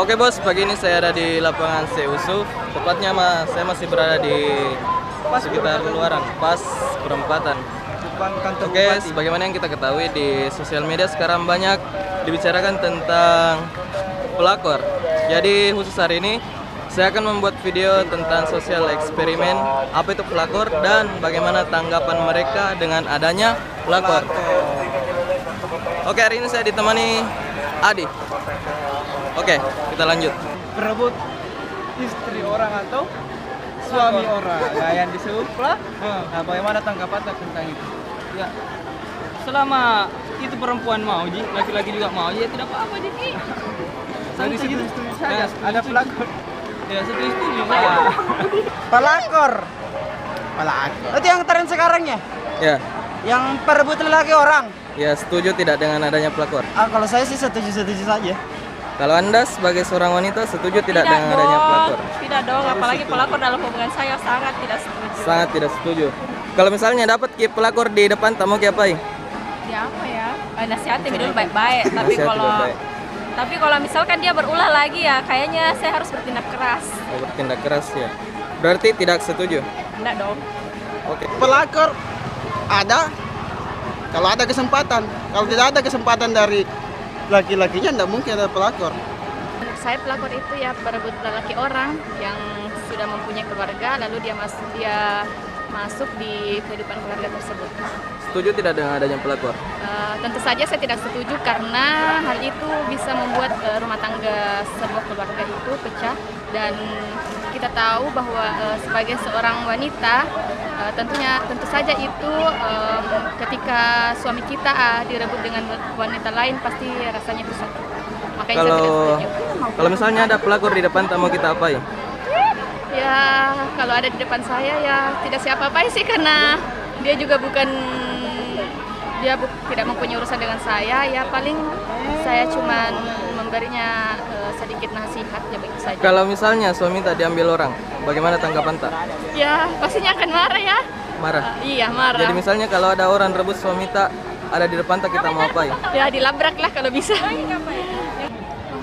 Oke bos, pagi ini saya ada di lapangan Seusuf. Tepatnya saya masih berada di sekitar luaran, pas perempatan. Oke, sebagaimana yang kita ketahui di sosial media sekarang banyak dibicarakan tentang pelakor. Jadi khusus hari ini saya akan membuat video tentang sosial eksperimen, apa itu pelakor dan bagaimana tanggapan mereka dengan adanya pelakor. Oke, hari ini saya ditemani Adi. Oke, kita lanjut. Berebut istri orang atau suami orang, nah, yang disebut pelakor. Nah, bagaimana tanggapan tentang itu? Ya, selama itu perempuan mau, Ji, laki-laki juga mau, ya tidak apa-apa, Ji. Jadi setuju saja. Ada pelakor. Ya, setuju juga. Pelakor. Itu yang tren sekarang ya? Ya, Yang perebut lelaki orang. ya setuju tidak dengan adanya pelakor? Kalau saya sih setuju saja. Kalau Anda sebagai seorang wanita setuju tidak dengan adanya pelakor? Tidak dong, apalagi pelakor dalam hubungan saya sangat tidak setuju. Sangat tidak setuju. Kalau misalnya dapat pelakor di depan, tak mau diapain? Ya apa ya? Nasihatin dulu baik-baik. Nasihatin Tapi kalau misalkan dia berulah lagi ya, kayaknya saya harus bertindak keras. Oh, bertindak keras ya. Berarti tidak setuju. Tidak dong. Oke. Pelakor ada kalau ada kesempatan. Kalau tidak ada kesempatan dari laki-lakinya, tidak mungkin ada pelakor. Menurut saya pelakor itu ya berebut lelaki orang yang sudah mempunyai keluarga, lalu dia masuk di kehidupan keluarga tersebut. Setuju tidak dengan adanya pelakor? Tentu saja saya tidak setuju karena hal itu bisa membuat rumah tangga sebuah keluarga itu pecah, dan kita tahu bahwa sebagai seorang wanita tentu saja itu ketika suami kita direbut dengan wanita lain pasti rasanya bisa. Makanya saya tidak setuju. Kalau misalnya ada pelakor di depan, tak mau kita apain? Ya kalau ada di depan saya ya tidak siapa-apain sih, karena dia juga tidak mempunyai urusan dengan saya. Ya paling saya cuman memberinya sedikit nasihat ya begitu saja. Kalau misalnya suami tak diambil orang, bagaimana tanggapan tak? Ya pastinya akan marah ya. Marah? Iya marah. Jadi misalnya kalau ada orang rebut suami tak ada di depan, tak kita mau apain? Ya dilabrak lah kalau bisa.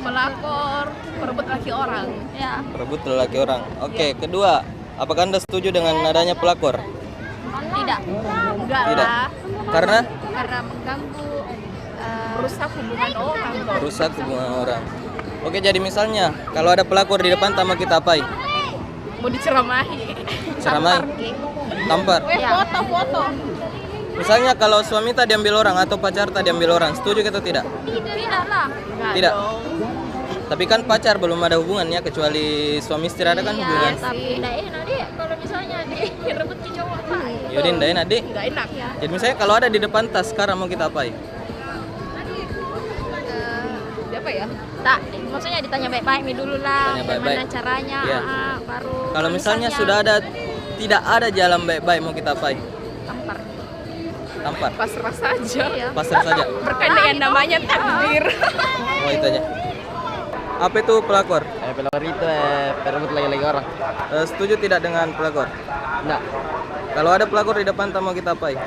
Pelakor perebut laki orang. Ya. Rebut lelaki orang. Oke, kedua, apakah Anda setuju dengan adanya pelakor? Tidak. Enggak Tidak. lah. Karena Mengganggu merusak hubungan orang. rusak hubungan orang. Oke, jadi misalnya kalau ada pelakor di depan, tak mau kita apain? Mau diceramahi. Ceramai? Tampar? Ya. Foto. Misalnya kalau suami tak diambil orang atau pacar tak diambil orang, setuju atau tidak? Tidak lah. Tidak. Tapi kan pacar belum ada hubungannya, kecuali suami istri ada kan hubungan. Tapi tidak enak deh kalau misalnya direbut ke cowok. Yaudah, ndak enak dek. Tidak enak ya. Jadi misalnya kalau ada di depan tas, sekarang mau kita apain? Apa ya? Tak, maksudnya ditanya baik-baik dulu lah. Tanya Bagaimana baik-baik. caranya? Iya. Baru. Kalau misalnya sudah tidak ada jalan baik-baik, mau kita apain? tampar. Tampar? Pasrah saja. Iya. Pasrah saja? Berkait dengan namanya takdir. Oh itu aja. Apa itu pelakor? Pelakor itu perebut laki-laki orang. Setuju tidak dengan pelakor? Enggak. Kalau ada pelakor di depan, tak mau kita apain?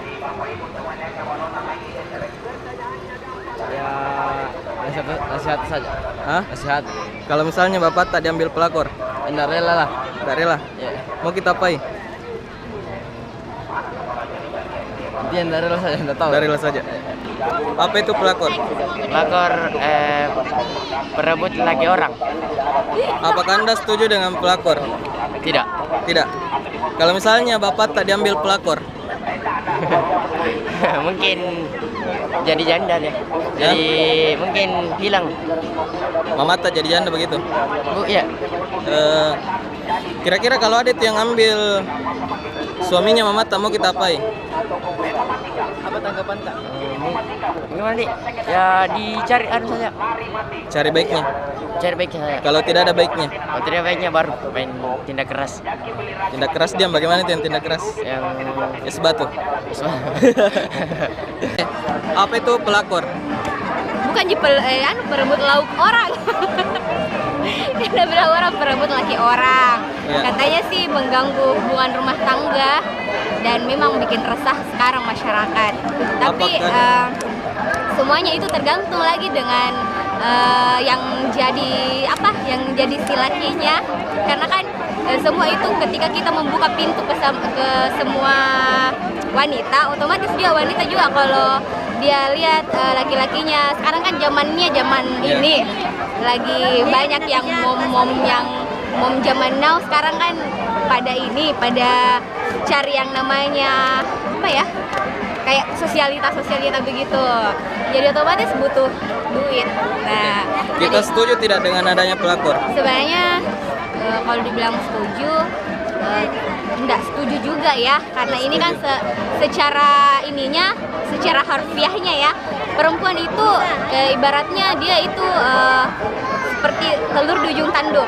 Ya nasihat saja. Hah? Nasihat. Kalau misalnya bapak tak diambil pelakor, Enggak rela lah. tak rela, Ya. mau kita apain? Dia enggak rela saja, enggak tahu. Tak rela saja. Apa itu pelakor? Pelakor perebut laki orang. Apakah Anda setuju dengan pelakor? Tidak. Tidak. Kalau misalnya bapak tak diambil pelakor, Mungkin jadi janda deh. Jadi mungkin hilang. mama tak jadi janda begitu. Bu, ya. Kira-kira kalau ada itu yang ambil suaminya mama, tak mau kita apain? Apa tanggapan tak? Gimana nih? Ya dicari saja. Cari baiknya. Cari baiknya saya. Kalau tidak ada baiknya, Kalau tidak baiknya baru main tindak keras. tindak keras diam. Bagaimana itu yang tindak keras? Yang Es batu. Apa itu pelakor? Bukan berebut lauk orang. Dia bilang orang berebut laki orang. Ya. Katanya sih mengganggu hubungan rumah tangga dan memang bikin resah sekarang masyarakat. Tapi semuanya itu tergantung lagi dengan yang jadi si lakinya, karena kan semua itu ketika kita membuka pintu ke semua wanita, otomatis dia wanita juga kalau dia lihat laki-lakinya. Sekarang kan zaman ini lagi banyak yang mom zaman now sekarang kan pada cari yang namanya kayak sosialita begitu, jadi otomatis butuh duit. Nah, Kita setuju tidak dengan adanya pelakor? sebenarnya kalau dibilang setuju, enggak setuju juga ya, karena ini kan secara harfiahnya ya, perempuan itu ibaratnya dia itu seperti telur di ujung tanduk.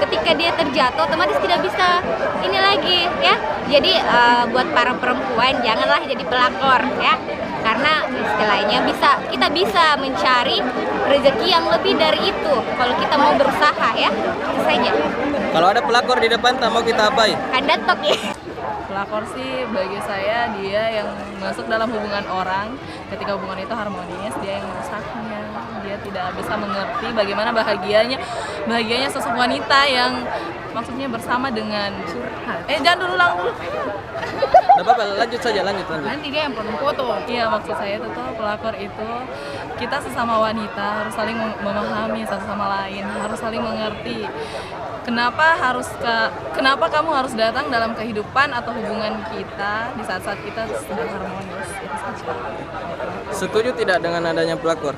Ketika dia terjatuh otomatis tidak bisa ini lagi ya. Jadi buat para perempuan janganlah jadi pelakor ya, karena istilahnya kita bisa mencari rezeki yang lebih dari itu kalau kita mau berusaha ya. Itu saja. Kalau ada pelakor di depan, tak mau kita apain? Kandatok ya. Pelakor sih bagi saya dia yang masuk dalam hubungan orang, ketika hubungan itu harmonis dia yang merusaknya. Dia tidak bisa mengerti bagaimana bahagianya sosok wanita yang maksudnya bersama dengan jangan dulu ulang dulu. Nggak apa-apa, lanjut saja. Nanti dia yang potong foto. Iya, maksud saya itu tuh pelakor itu kita sesama wanita harus saling memahami satu sama lain, harus saling mengerti. Kenapa kamu harus datang dalam kehidupan atau hubungan kita di saat-saat kita sedang harmonis? Itu saja. Setuju tidak dengan adanya pelakor?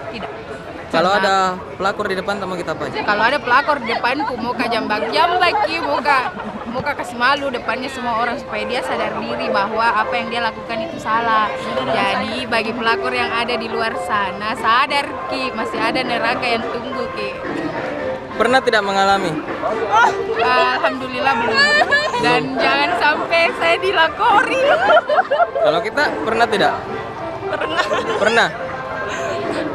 Tidak. Kalau ada pelakor di depan, tak mau kita apain? Kalau ada pelakor di depanku, muka jambak muka kasih malu depannya semua orang supaya dia sadar diri bahwa apa yang dia lakukan itu salah. Jadi bagi pelakor yang ada di luar sana, sadar Ki, masih ada neraka yang tunggu Ki. Pernah tidak mengalami? Alhamdulillah belum. Dan jangan sampai saya dilakori. Kalau kita pernah tidak? Pernah.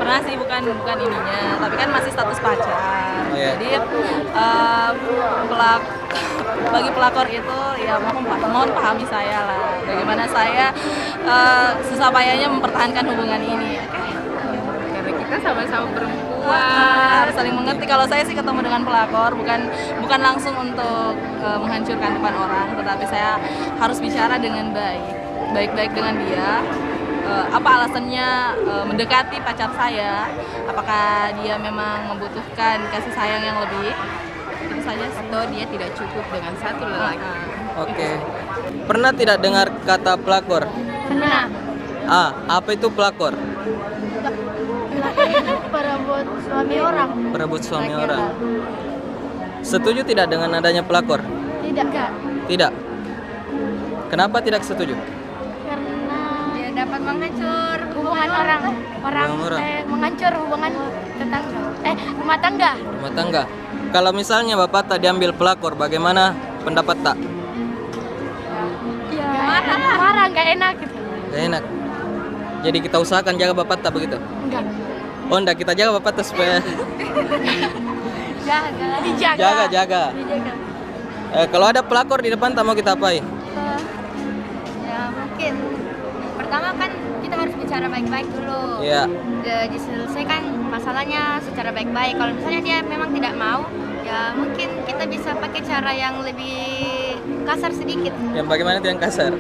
Pernah sih, bukan ininya, tapi kan masih status pacar. Oh, iya. Jadi bagi pelakor itu ya mohon pahami saya lah, bagaimana saya susah payahnya mempertahankan hubungan ini. Karena kita sama-sama perempuan. Harus saling mengerti. Kalau saya sih ketemu dengan pelakor bukan langsung untuk menghancurkan depan orang, tetapi saya harus bicara dengan baik-baik dengan dia. Apa alasannya mendekati pacar saya? Apakah dia memang membutuhkan kasih sayang yang lebih? Itu saja sih. Atau dia tidak cukup dengan satu lelaki. Oke. Pernah tidak dengar kata pelakor? Pernah. Apa itu pelakor? Perebut suami orang. Perebut suami orang. Setuju tidak dengan adanya pelakor? Tidak. Tidak. Kenapa tidak setuju? Karena dia dapat menghancur hubungan orang. Menghancur hubungan rumah tangga. Rumah tangga. Kalau misalnya Bapak tak diambil pelakor, bagaimana pendapat tak? Ya, marah, nggak enak gitu. Gak enak. Jadi kita usahakan jaga Bapak tak begitu? Enggak. Oh enggak, kita jaga Bapak tak supaya Dijaga. jaga. Kalau ada pelakor di depan, tak mau kita apain? Ya mungkin pertama kan kita harus bicara baik-baik dulu. Iya. Diselesaikan masalahnya secara baik-baik. Kalau misalnya dia memang tidak mau, ya mungkin kita bisa pakai cara yang lebih kasar sedikit. Yang bagaimana itu yang kasar?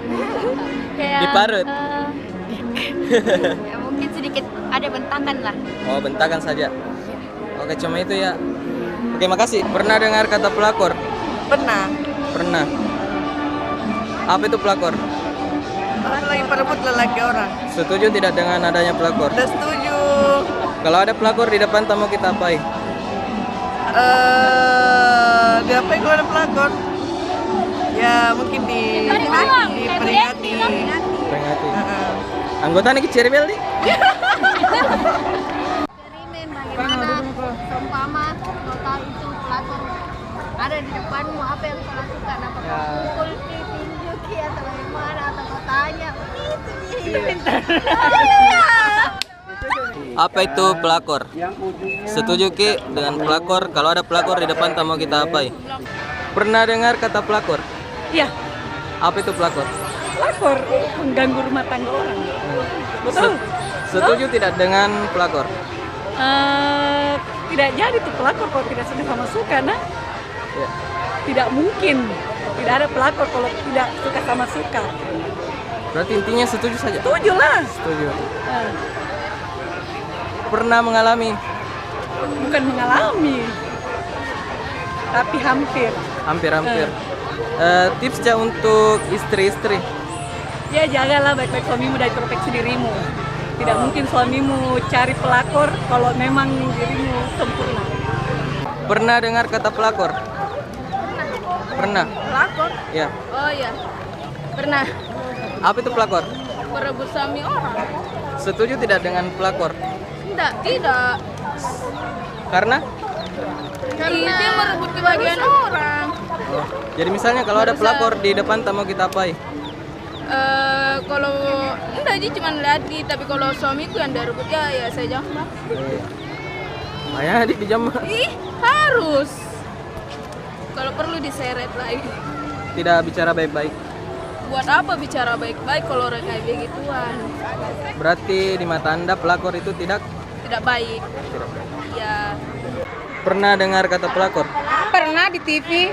Kayak, Diparut. Ya mungkin sedikit ada bentakan lah. Oh, bentakan saja. Oke, cuma itu ya. Oke, makasih. Pernah dengar kata pelakor? Pernah. Apa itu pelakor? Lagi perebut lelaki orang. Setuju tidak dengan adanya pelakor? Udah setuju. Kalau ada pelakor di depan, tak mau kita apain? Diapain kalau ada pelakor? Ya mungkin diperingati. Peringati. Anggota nih cerebel nih. Eksperimen bagaimana seumpama total itu pelakor ada di depanmu, apa yang kau lakukan? Apakah pukul tinju atau bagaimana, atau kau tanya Apa itu pelakor? Setuju Ki dengan pelakor? Kalau ada pelakor di depan, tak mau kita apain? Pernah dengar kata pelakor? Iya. Apa itu pelakor? Pelakor mengganggu rumah tangga orang. Betul. Setuju tidak dengan pelakor? Tidak jadi tuh pelakor kalau tidak suka sama suka, nah. Ya. Tidak mungkin. Tidak ada pelakor kalau tidak suka sama suka. Berarti intinya setuju saja? Setuju lah. Setuju. Pernah mengalami? Bukan mengalami, tapi hampir. Hampir-hampir. Tipsnya untuk istri-istri? Ya jagalah baik-baik suamimu dan introspeksi dirimu. Tidak mungkin suamimu cari pelakor kalau memang dirimu sempurna. Pernah dengar kata pelakor? Pernah? Pelakor? Ya. Oh iya, pernah. Apa itu pelakor? Berebut suami orang. Setuju tidak dengan pelakor? Tidak. Karena? Karena dia merebut kebahagiaan orang. Oh. Jadi misalnya kalau ada pelakor di depan, tak mau kita apai? Kalau enggak sih cuma lihat tapi kalau suamiku yang dia rebut ya saya jambak. Ayah adik dijambak. Ih, harus. Kalau perlu diseret lagi. Tidak bicara baik-baik. Buat apa bicara baik-baik kalau orang kayak begituan? Berarti di mata Anda pelakor itu tidak baik. Ya. Pernah dengar kata pelakor? Pernah di TV.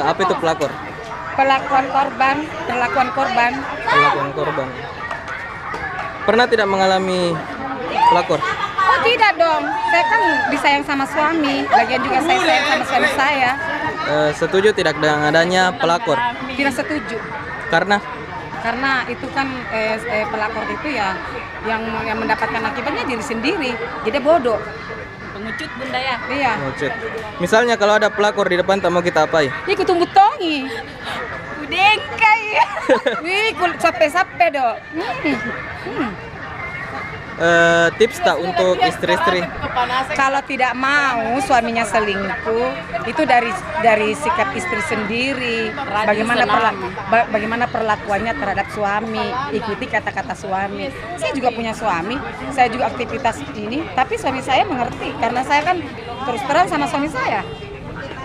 Apa itu pelakor? Perlakuan korban. Perlakuan korban. Pernah tidak mengalami pelakor? Oh tidak dong, saya kan disayang sama suami. Lagian juga saya sayang sama suami saya. Setuju tidak dengan adanya pelakor? Tidak setuju. Karena itu kan pelakor itu ya yang mendapatkan akibatnya diri sendiri. Jadi bodoh. Pengecut bunda ya. Iya. Pengecut. Misalnya kalau ada pelakor di depan, tak mau kita apai? Ikut tunggu tongi. Udengkai. Wih, sampai do. Tips tak untuk istri-istri? Kalau tidak mau suaminya selingkuh, itu dari sikap istri sendiri. Bagaimana perlakuannya terhadap suami, ikuti kata-kata suami. Saya juga punya suami, saya juga aktivitas ini, tapi suami saya mengerti karena saya kan terus terang sama suami saya.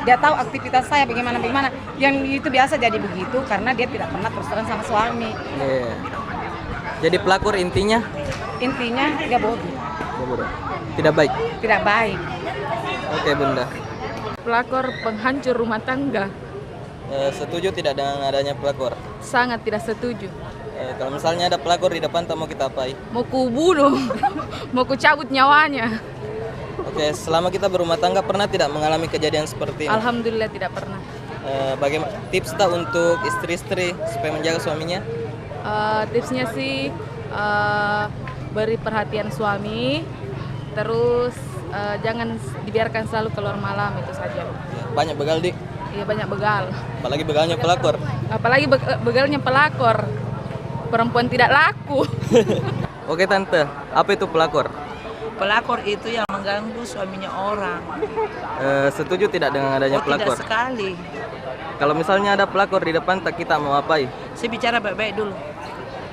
Dia tahu aktivitas saya bagaimana. Yang itu biasa jadi begitu karena dia tidak pernah terus terang sama suami. Yeah. Jadi pelakor intinya dia bodoh. Tidak baik. Tidak baik. Oke, Bunda. Pelakor penghancur rumah tangga. Setuju tidak dengan adanya pelakor? Sangat tidak setuju. Kalau misalnya ada pelakor di depan, tak mau kita apai? Mau kubunuh, mau kucabut nyawanya. Oke, selama kita berumah tangga pernah tidak mengalami kejadian seperti ini? Alhamdulillah tidak pernah. Bagaimana tips tak untuk istri-istri supaya menjaga suaminya? Tipsnya sih beri perhatian suami, terus jangan dibiarkan selalu keluar malam, itu saja. Banyak begal, Dik? Iya, banyak begal. Apalagi begalnya pelakor? Apalagi begalnya pelakor. Perempuan tidak laku. Oke, Tante, apa itu pelakor? Pelakor itu yang mengganggu suaminya orang. Setuju tidak dengan adanya pelakor? Tidak sekali. Kalau misalnya ada pelakor di depan, tak kita mau apai? Saya bicara baik-baik dulu.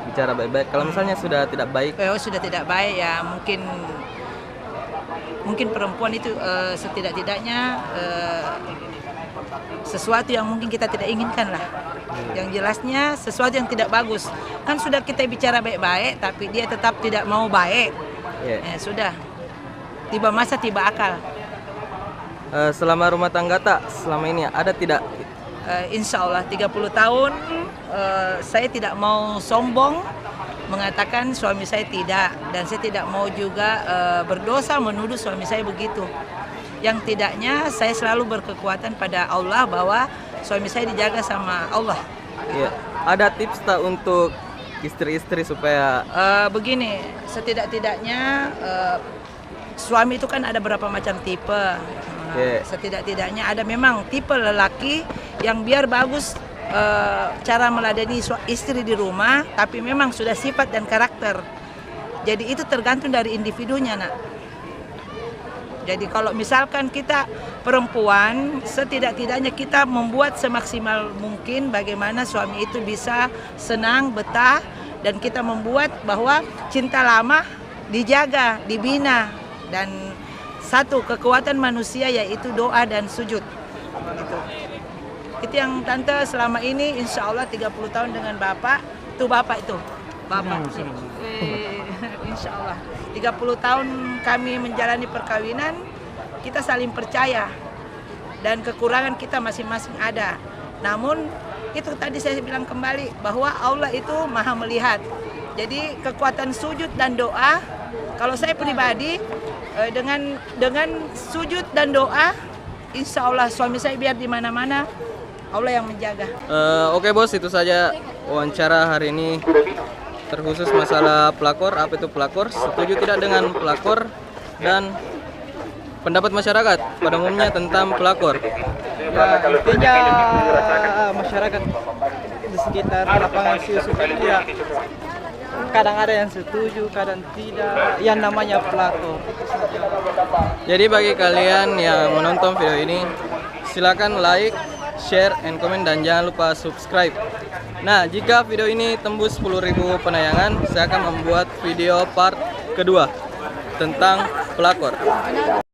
Bicara baik-baik. Kalau misalnya sudah tidak baik? Sudah tidak baik ya mungkin perempuan itu setidak-tidaknya sesuatu yang mungkin kita tidak inginkan lah. Yang jelasnya sesuatu yang tidak bagus. Kan sudah kita bicara baik-baik tapi dia tetap tidak mau baik. Sudah. Tiba masa tiba akal. Selama rumah tangga tak selama ini ada tidak? Insya Allah 30 tahun saya tidak mau sombong mengatakan suami saya tidak, dan saya tidak mau juga berdosa menuduh suami saya begitu. Yang tidaknya saya selalu berkekuatan pada Allah bahwa suami saya dijaga sama Allah. Ya. Ada tips tak untuk istri-istri supaya begini, setidak-tidaknya suami itu kan ada berapa macam tipe. Setidak-tidaknya ada memang tipe lelaki yang biar bagus cara meladeni istri di rumah, tapi memang sudah sifat dan karakter. Jadi itu tergantung dari individunya, nak. Jadi kalau misalkan kita perempuan, setidak-tidaknya kita membuat semaksimal mungkin bagaimana suami itu bisa senang, betah, dan kita membuat bahwa cinta lama dijaga, dibina, dan satu kekuatan manusia yaitu doa dan sujud. Gitu. Itu yang Tante selama ini insya Allah 30 tahun dengan Bapak, itu Bapak itu. Bapak. Insya Allah. 30 tahun kami menjalani perkawinan, kita saling percaya dan kekurangan kita masing-masing ada. Namun itu tadi saya bilang kembali bahwa Allah itu maha melihat. Jadi kekuatan sujud dan doa, kalau saya pribadi dengan sujud dan doa, insya Allah suami saya biar di mana-mana Allah yang menjaga. Oke bos, itu saja wawancara hari ini terkhusus masalah pelakor. Apa itu pelakor? Setuju tidak dengan pelakor dan pendapat masyarakat pada umumnya tentang pelakor? Ya, intinya masyarakat di sekitar lapangan Si Yusuf ini ya kadang ada yang setuju, kadang tidak. Yang namanya pelakor. Jadi bagi kalian yang menonton video ini, silakan like, share, and comment, dan jangan lupa subscribe. Nah, jika video ini tembus 10.000 penayangan, saya akan membuat video part kedua tentang pelakor.